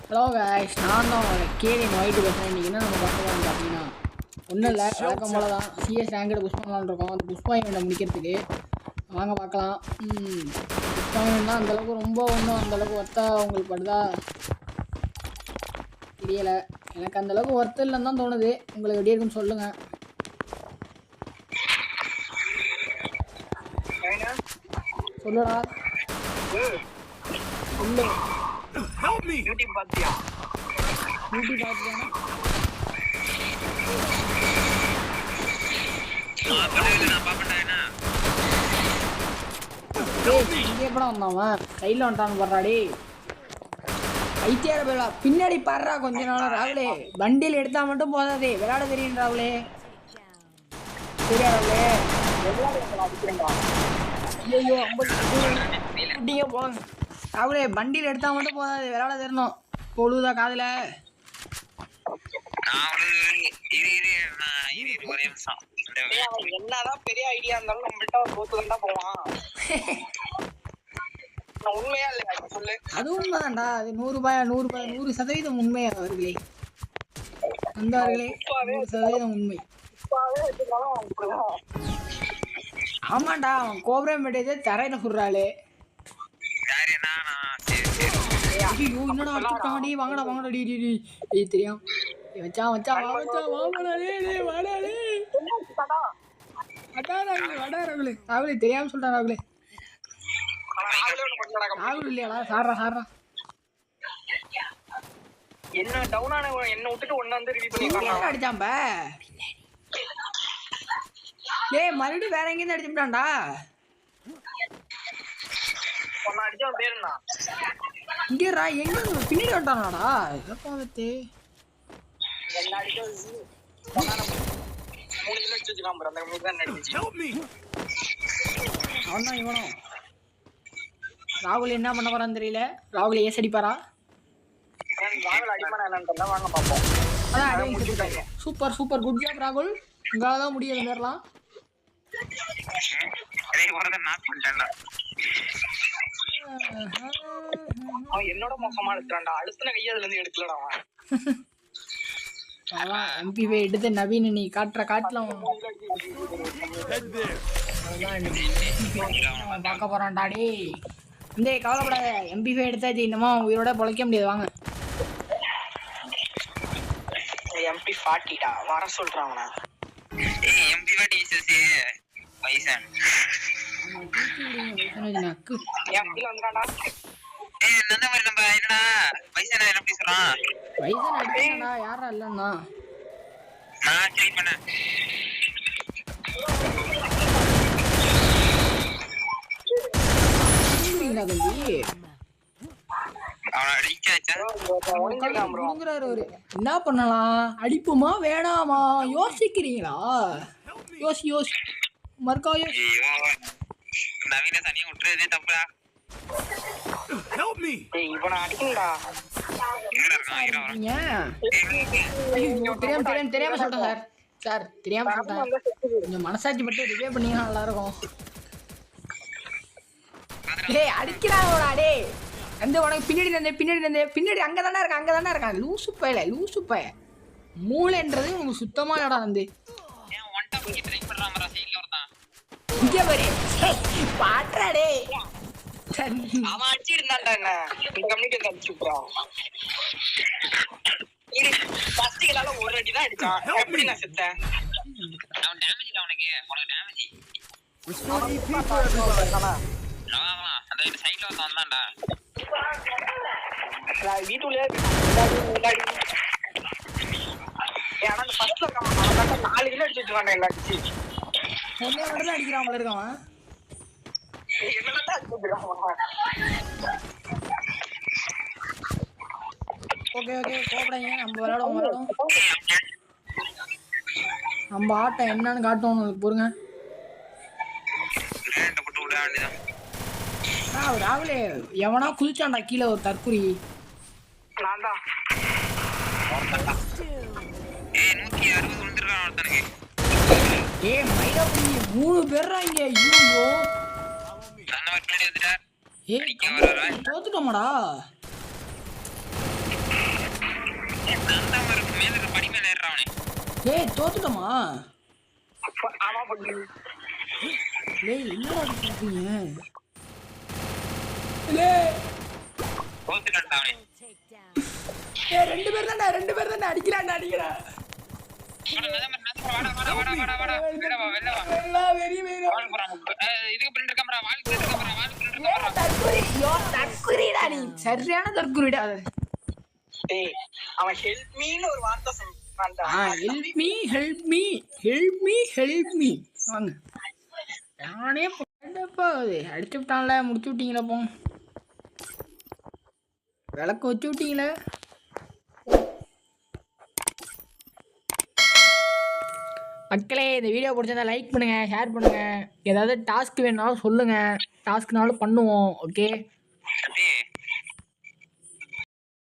Hello guys, நான் தான் கேடி night பேசுகிறேன். இன்றைக்கி என்ன நம்ம பார்க்க போகிறோம் பார்த்தீங்கன்னா, ஒன்றும் இல்லை, வழக்கம் போல தான் சிஎஸ் ரேங்கோட புஷ் பண்ணலான்னு இருக்கோம். அந்த புஷ் பாயிண்ட் முடிக்கிறதுக்கு வாங்க பார்க்கலாம். புஷ் பாயிண்ட் தான் அந்தளவுக்கு ரொம்ப ஒன்றும் அந்தளவுக்கு ஒர்த்தா உங்களுக்கு படுதா தெரியலை. எனக்கு அந்தளவுக்கு ஒர்த்து இல்லைன்னு தான் தோணுது. உங்களுக்கு எப்படி இருக்குன்னு சொல்லுங்கள். சொல்லுடா சொல்லு. யூடியூப் பார்த்தியா? யூடியூப் பார்த்துட்டேன்னா இங்கே கூட வந்தவன் கையில் வந்துட்டான்னு படுறாடி. ஐத்தியார பேரா பின்னாடி பாடுறா. கொஞ்ச நாள் ராகுலே வண்டியில் எடுத்தா மட்டும் போதாதே, விளையாட தெரியும் ராகுலே. சரியா ராகுலே? ஐயோ 50 போங்க ராகுலே. வண்டியில் எடுத்தா மட்டும் போதாது, விளையாட தெரியணும். பொழுதா காதுல என்னதான் பெரிய ஐடியா இருந்தாலும் நம்மள்ட்ட தோத்துதான் போவான். உண்மையா இல்லையா சொல்லு? அது உண்மைதான்டா. அது 100% உண்மை அவர்களே. வந்தவர்களே 100% உண்மை. ஆமாண்டா, அவன் கோபுரம் விட்டதே தரையில சுடுறாளே. ஐயோ என்னடா அடிச்சுட்டாடி. வாங்கடா வாங்கடா டி டி டி தெரியும் வச்சா ராகுலே தெரியாம சொல்றான். ராகுலே ராகுல் இல்லையாடா? சாடுறா என்ன டவுனான என்ன விட்டுட்டு ஒண்ணு வந்து ரிலீஸ் பண்ணிருக்கான். அடிச்சாம்ப டேய், மறுபடியும் வேற எங்கேயும் அடிச்சுட்டான்டா. ஒன்னு அடிச்சவன் பேர் என்ன? இங்கேரா எங்க பின்னாடி வந்துட்டானாடா. எப்பாவத்தே என்ன அடிச்சவன் 3 கிலோ வச்சுக்காம அந்த 3 தான் அடிச்சு. அவன் தான் இவனும். ராகுல் என்ன பண்ண போறான்னு தெரியல. ராகுல் ஏஸ் அடிப்பாரா? வாங்க பாப்போம். அதான் சூப்பர் சூப்பர் குட் ஜாப் ராகுல். உங்களால தான் முடியாது நேரலாம். அவன் என்னோட மோசமா எடுத்துறான்டா. அழுத்தின கையை அதுல இருந்து எடுக்கலடா அவன். எம்பி5 எடுத்து நவீன் நீ காட்டுற காட்டலாம் பார்க்க போறான்டாடி. இந்த கவலைப்படாத, எம்பி5 எடுத்தாச்சு. இன்னமா உயிரோட பொழைக்க முடியாது. வாங்க MP40 வர சொல்றான் அவன. யாரா இல்லன்னா என்ன பண்ணலாம்? அடிப்புமா வேணாமா யோசிக்கிறீங்களா? யோசி மறுக்கா யோசி. தெரியாம சொல்றேன் சார். தெரியாம சொல்றேன். கொஞ்சம் மனசாட்சி பட்டு ரிவே பண்ணீங்கன்னா நல்லா இருக்கும். டேய் அடிக்கிறாங்களா? டேய் அந்த உனக்கு பின்னாடி அங்கதானே இருக்கான். லூசு பைய மூளைன்றது உனக்கு சுத்தமா இடம் வந்து இங்க பாரு பாட்றா. டேய் அவன் அடிச்சிருந்தான்டா. என்ன கம்யூனிட்டி அடிச்சுறான். இது பஸ்டிகளால ஒரு அடி தான் அடிச்சான். எப்படி நான் செத்தேன்? அவன் டேமேஜ் அவனுக்கு டேமேஜ். அந்த சைடுல வந்தான்டா. வீட்டுலயே ஏன்னா அந்த ஃபர்ஸ்ட்ல 4 கிலோ அடிச்சு வச்சிருக்கான்டா. எல்லாம் அடிச்சு ஒன்னே மட்டும் தான் அடிக்கிறான் போல இருக்கான். ஓகே கோபடாங்க. நம்ம விளையாடுவோம். நம்ம ஆட்டம் என்னன்னு காட்டுவோம் உங்களுக்கு. பொறுங்க. ராகுலே எவனா குதிச்சான்டா கீழே ஒரு தற்குறி. மயிலாப்பூரி 3 பேர்ரா இங்க. ஐயோ தோத்துட்டோமாடா. நான் தான் வரும் மேல இருக்க படி மேல ஏறானே. ஏய் தோத்துட்டோமா? ஆமா பண்ணு. டேய் என்னடா பண்றீங்க? டேய் தோத்துட்டான்டா அவனே. ஏய் ரெண்டு பேர் தான்டா அடிக்கிறான்டா. வாடா. வெளில வா. எல்லாம் வெறி வெறி. வால் போறாங்க. இதுக்கு பிரிண்ட் கேமரா வால் பிரிண்ட் கேமரா. தற்குறிடா நீ. சரியான தற்குறிடா. டேய் அவன் ஹெல்ப் மீன்னு ஒரு வார்த்தை சொல்றான்டா. ஹெல்ப் மீ வாங்க. நானே போடப்பா அடிச்சு விட்டான்ல, முடிச்சு விட்டீங்களா? போ விளக்கு வச்சு விட்டீங்களே. மக்களே இந்த வீடியோ பிடிச்சிருந்தா லைக் பண்ணுங்கள், ஷேர் பண்ணுங்கள். ஏதாவது டாஸ்க் வேணுனாலும் சொல்லுங்கள், டாஸ்க்னாலும் பண்ணுவோம். ஓகே.